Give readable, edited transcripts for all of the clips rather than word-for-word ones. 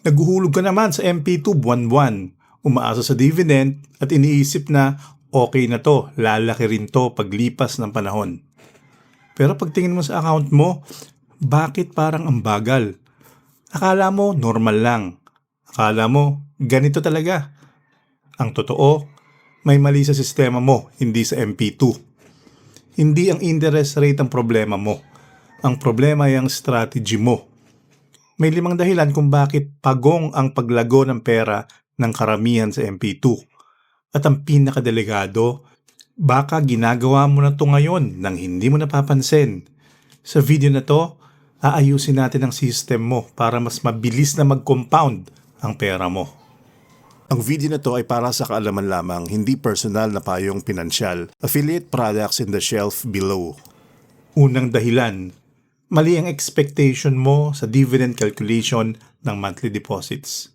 Naguhulog ka naman sa MP2 buwan-buwan, umaasa sa dividend at iniisip na okay na to, lalaki rin to paglipas ng panahon. Pero pagtingin mo sa account mo, bakit parang ang bagal? Akala mo normal lang. Akala mo ganito talaga. Ang totoo, may mali sa sistema mo, hindi sa MP2. Hindi ang interest rate ang problema mo. Ang problema ay ang strategy mo. May 5 dahilan kung bakit pagong ang paglago ng pera ng karamihan sa MP2. At ang pinakadelikado, baka ginagawa mo na to ngayon nang hindi mo napapansin. Sa video na to, aayusin natin ang system mo para mas mabilis na mag-compound ang pera mo. Ang video na to ay para sa kaalaman lamang, hindi personal na payong pinansyal. Affiliate products in the shelf below. Unang dahilan, mali ang expectation mo sa dividend calculation ng monthly deposits.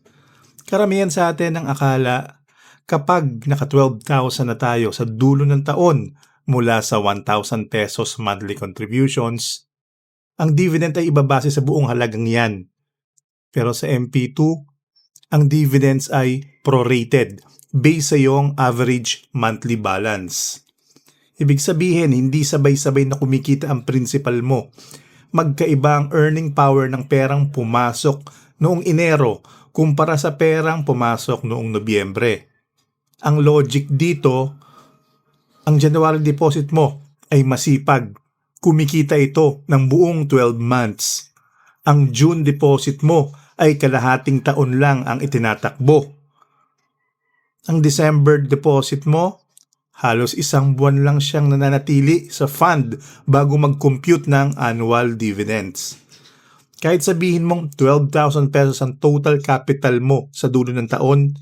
Karamihan sa atin ang akala kapag naka 12,000 na tayo sa dulo ng taon mula sa 1,000 pesos monthly contributions, ang dividend ay ibabase sa buong halagang yan. Pero sa MP2, ang dividends ay prorated based sa iyong average monthly balance. Ibig sabihin, hindi sabay-sabay na kumikita ang principal mo. Magkaiba ang earning power ng perang pumasok noong Enero kumpara sa perang pumasok noong Nobyembre. Ang logic dito, ang January deposit mo ay masipag. Kumikita ito ng buong 12 months. Ang June deposit mo ay kalahating taon lang ang itinatakbo. Ang December deposit mo, halos 1 buwan lang siyang nananatili sa fund bago mag-compute ng annual dividends. Kahit sabihin mong 12,000 pesos ang total capital mo sa dulo ng taon,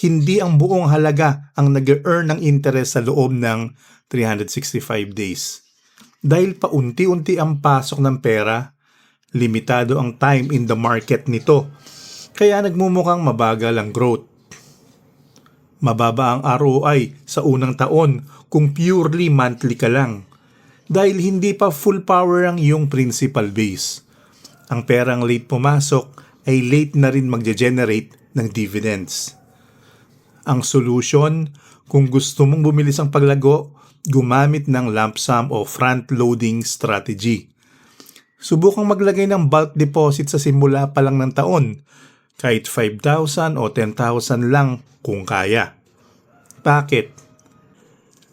hindi ang buong halaga ang nag-earn ng interest sa loob ng 365 days. Dahil paunti-unti ang pasok ng pera, limitado ang time in the market nito, kaya nagmumukhang mabagal ang growth. Mababa ang ROI sa unang taon kung purely monthly ka lang, dahil hindi pa full power ang iyong principal base. Ang perang late pumasok ay late na rin magge-generate ng dividends. Ang solution, kung gusto mong bumilis ang paglago, gumamit ng lump sum o front-loading strategy. Subukang maglagay ng bulk deposit sa simula pa lang ng taon, kahit 5,000 o 10,000 lang kung kaya. Bakit?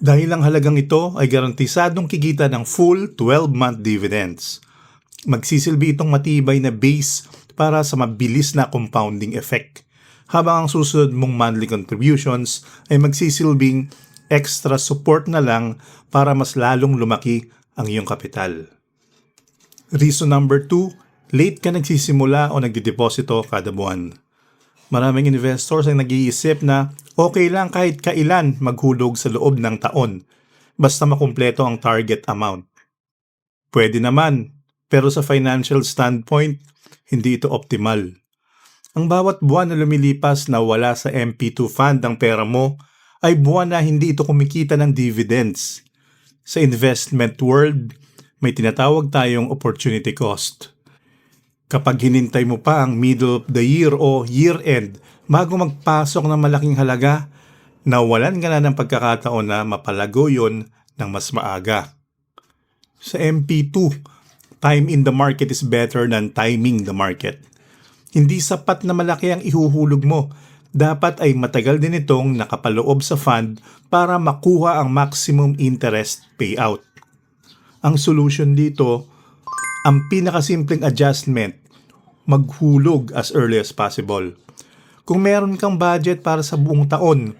Dahil ang halagang ito ay garantisadong kikita ng full 12-month dividends. Magsisilbi itong matibay na base para sa mabilis na compounding effect, habang ang susunod mong monthly contributions ay magsisilbing extra support na lang para mas lalong lumaki ang iyong kapital. Reason number 2, late ka nagsisimula o nagdedeposito kada buwan. Maraming investors ay nag-iisip na okay lang kahit kailan maghulog sa loob ng taon, basta makumpleto ang target amount. Pwede naman, pero sa financial standpoint, hindi ito optimal. Ang bawat buwan na lumilipas na wala sa MP2 fund ang pera mo, ay buwan na hindi ito kumikita ng dividends. Sa investment world, may tinatawag tayong opportunity cost. Kapag hinintay mo pa ang middle of the year o year-end bago magpasok ng malaking halaga, nawalan ka na ng pagkakataon na mapalago yon ng mas maaga. Sa MP2, time in the market is better than timing the market. Hindi sapat na malaki ang ihuhulog mo. Dapat ay matagal din itong nakapaloob sa fund para makuha ang maximum interest payout. Ang solution dito, ang pinakasimpleng adjustment, maghulog as early as possible. Kung meron kang budget para sa buong taon,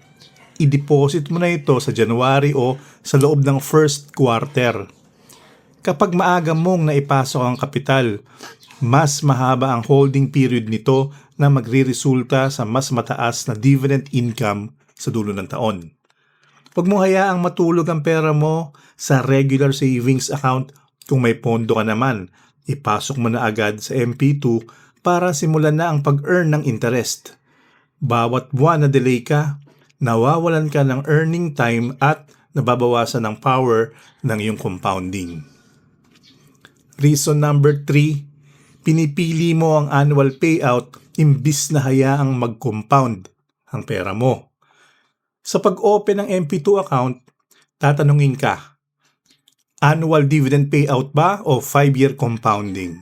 i-deposit mo na ito sa January o sa loob ng first quarter. Kapag maaga mong naipasok ang kapital, mas mahaba ang holding period nito na magre-resulta sa mas mataas na dividend income sa dulo ng taon. Huwag mo hayaang matulog ang pera mo sa regular savings account. Kung may pondo ka naman, ipasok mo na agad sa MP2 para simulan na ang pag-earn ng interest. Bawat buwan na delay ka, nawawalan ka ng earning time at nababawasan ng power ng iyong compounding. Reason number 3, pinipili mo ang annual payout imbis na hayaang mag-compound ang pera mo. Sa pag-open ng MP2 account, tatanungin ka, annual dividend payout ba o 5-year compounding?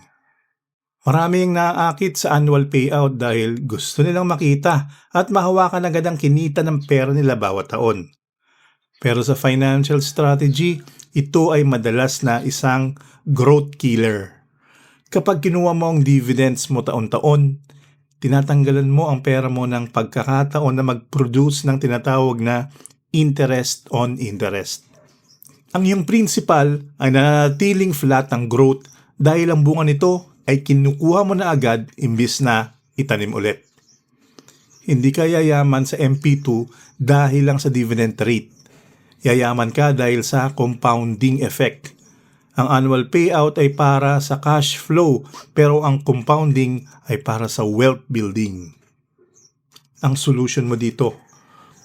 Marami ang naaakit sa annual payout dahil gusto nilang makita at mahawakan agad ang kinita ng pera nila bawat taon. Pero sa financial strategy, ito ay madalas na isang growth killer. Kapag kinuha mo ang dividends mo taon-taon, tinatanggalan mo ang pera mo ng pagkakataon na mag-produce ng tinatawag na interest on interest. Ang iyong principal ay nanatiling flat ang growth dahil ang bunga nito ay kinukuha mo na agad imbis na itanim ulit. Hindi ka yayaman sa MP2 dahil lang sa dividend rate. Yayaman ka dahil sa compounding effect. Ang annual payout ay para sa cash flow pero ang compounding ay para sa wealth building. Ang solution mo dito,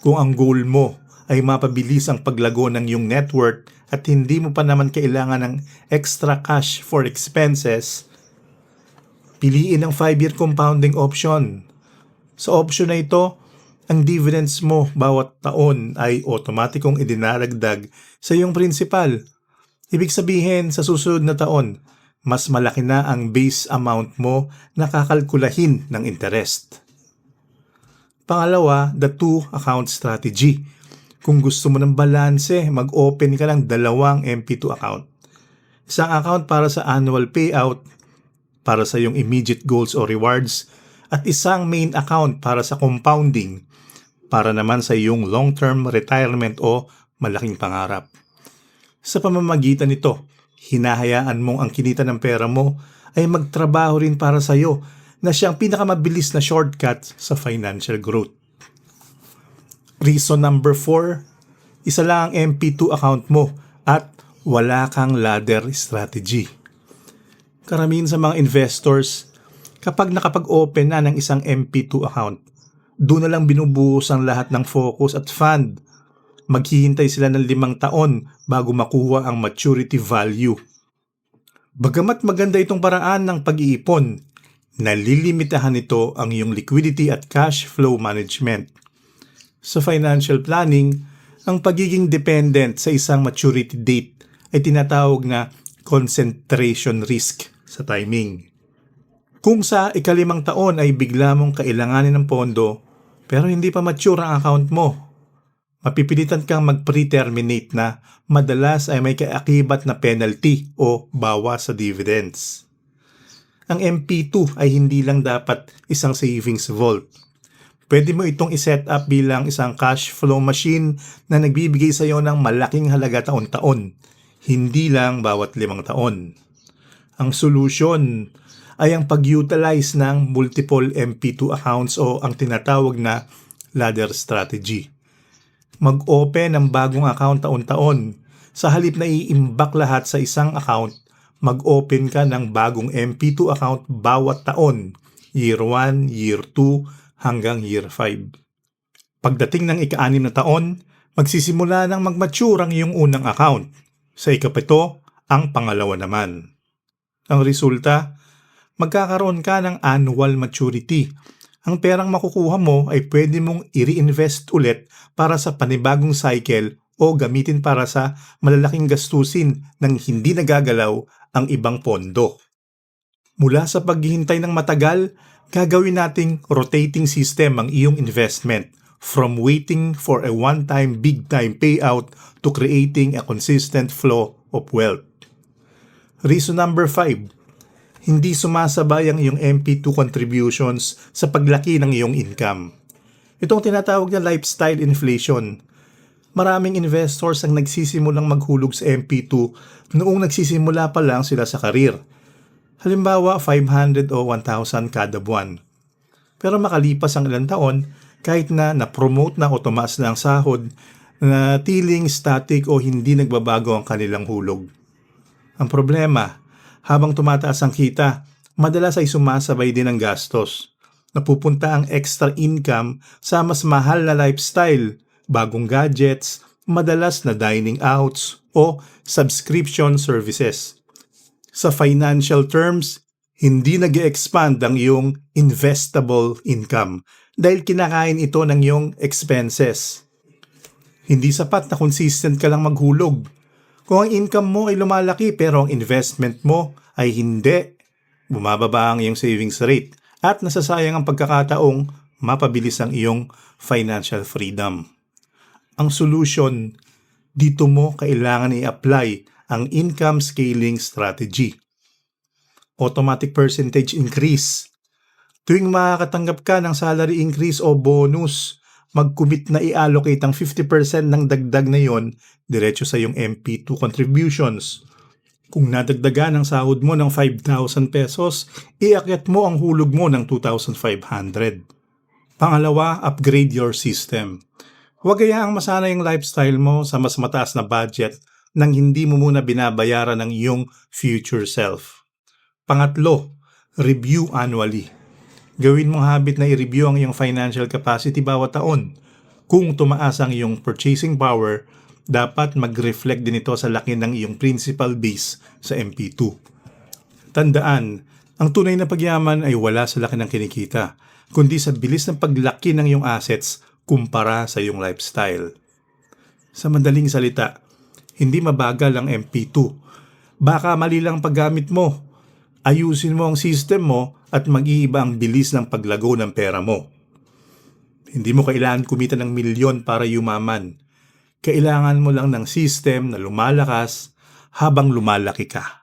kung ang goal mo ay mapabilis ang paglago ng iyong net worth at hindi mo pa naman kailangan ng extra cash for expenses, piliin ang 5-year compounding option. Sa option na ito, ang dividends mo bawat taon ay otomatikong idinaragdag sa iyong principal. Ibig sabihin, sa susunod na taon, mas malaki na ang base amount mo na kakalkulahin ng interest. Pangalawa, the 2-account strategy. Kung gusto mo ng balanse, mag-open ka ng 2 MP2 account. Isang account para sa annual payout, para sa iyong immediate goals o rewards, at isang main account para sa compounding, para naman sa iyong long-term retirement o malaking pangarap. Sa pamamagitan nito, hinahayaan mong ang kinita ng pera mo ay magtrabaho rin para sa iyo na siyang pinakamabilis na shortcut sa financial growth. Reason number 4, isa lang ang MP2 account mo at wala kang ladder strategy. Karamihan sa mga investors, kapag nakapag-open na ng isang MP2 account, doon na lang binubuhos ang lahat ng focus at fund. Maghihintay sila ng 5 taon bago makuha ang maturity value. Bagamat maganda itong paraan ng pag-iipon, nalilimitahan nito ang iyong liquidity at cash flow management. Sa financial planning, ang pagiging dependent sa isang maturity date ay tinatawag na concentration risk sa timing. Kung sa ika-5 taon ay bigla mong kailanganin ng pondo pero hindi pa mature ang account mo, mapipilitan kang mag-pre-terminate na madalas ay may kaakibat na penalty o bawas sa dividends. Ang MP2 ay hindi lang dapat isang savings vault. Pwede mo itong iset up bilang isang cash flow machine na nagbibigay sa iyo ng malaking halaga taon-taon, hindi lang bawat 5 taon. Ang solution ay ang pag-utilize ng multiple MP2 accounts o ang tinatawag na ladder strategy. Mag-open ng bagong account taon-taon. Sa halip na iimbak lahat sa isang account, mag-open ka ng bagong MP2 account bawat taon, year 1, year 2, hanggang year 5. Pagdating ng ika-6 na taon, magsisimula ng mag-mature ang iyong unang account. Sa ika-7, ang pangalawa naman. Ang resulta, magkakaroon ka ng annual maturity. Ang perang makukuha mo ay pwede mong i-reinvest ulit para sa panibagong cycle o gamitin para sa malalaking gastusin nang hindi nagagalaw ang ibang pondo. Mula sa paghihintay ng matagal, gagawin nating rotating system ang iyong investment from waiting for a one-time big-time payout to creating a consistent flow of wealth. Reason number 5, hindi sumasabay ang iyong MP2 contributions sa paglaki ng iyong income. Itong tinatawag na lifestyle inflation. Maraming investors ang nagsisimulang maghulog sa MP2 noong nagsisimula pa lang sila sa karir. Halimbawa, 500 o 1,000 kada buwan. Pero makalipas ang ilang taon, kahit na na-promote na o tumaas na ang sahod, na tiling static o hindi nagbabago ang kanilang hulog. Ang problema, habang tumataas ang kita, madalas ay sumasabay din ang gastos. Napupunta ang extra income sa mas mahal na lifestyle, bagong gadgets, madalas na dining outs o subscription services. Sa financial terms, Hindi nag-expand ang iyong investable income dahil kinakain ito ng iyong expenses. Hindi sapat na consistent ka lang maghulog. Kung ang income mo ay lumalaki pero ang investment mo ay hindi, bumababa ang iyong savings rate at nasasayang ang pagkakataong mapabilis ang iyong financial freedom. Ang solution, dito mo kailangan i-apply ang income scaling strategy. Automatic percentage increase. Tuwing makakatanggap ka ng salary increase o bonus, mag-commit na i-allocate ang 50% ng dagdag na yon diretso sa iyong MP2 contributions. Kung nadagdagan ang sahod mo ng 5,000 pesos, iakyat mo ang hulog mo ng 2,500. Pangalawa, upgrade your system. Huwag hayaang masanay ang lifestyle mo sa mas mataas na budget nang hindi mo muna binabayaran ng iyong future self. Pangatlo, review annually. Gawin mong habit na i-review ang iyong financial capacity bawat taon. Kung tumaas ang iyong purchasing power, dapat mag-reflect din ito sa laki ng iyong principal base sa MP2. Tandaan, ang tunay na pagyaman ay wala sa laki ng kinikita, kundi sa bilis ng paglaki ng iyong assets kumpara sa iyong lifestyle. Sa madaling salita, hindi mabagal ang MP2. Baka mali lang paggamit mo. Ayusin mo ang system mo at mag-iiba ang bilis ng paglago ng pera mo. Hindi mo kailangan kumita ng milyon para yumaman. Kailangan mo lang ng system na lumalakas habang lumalaki ka.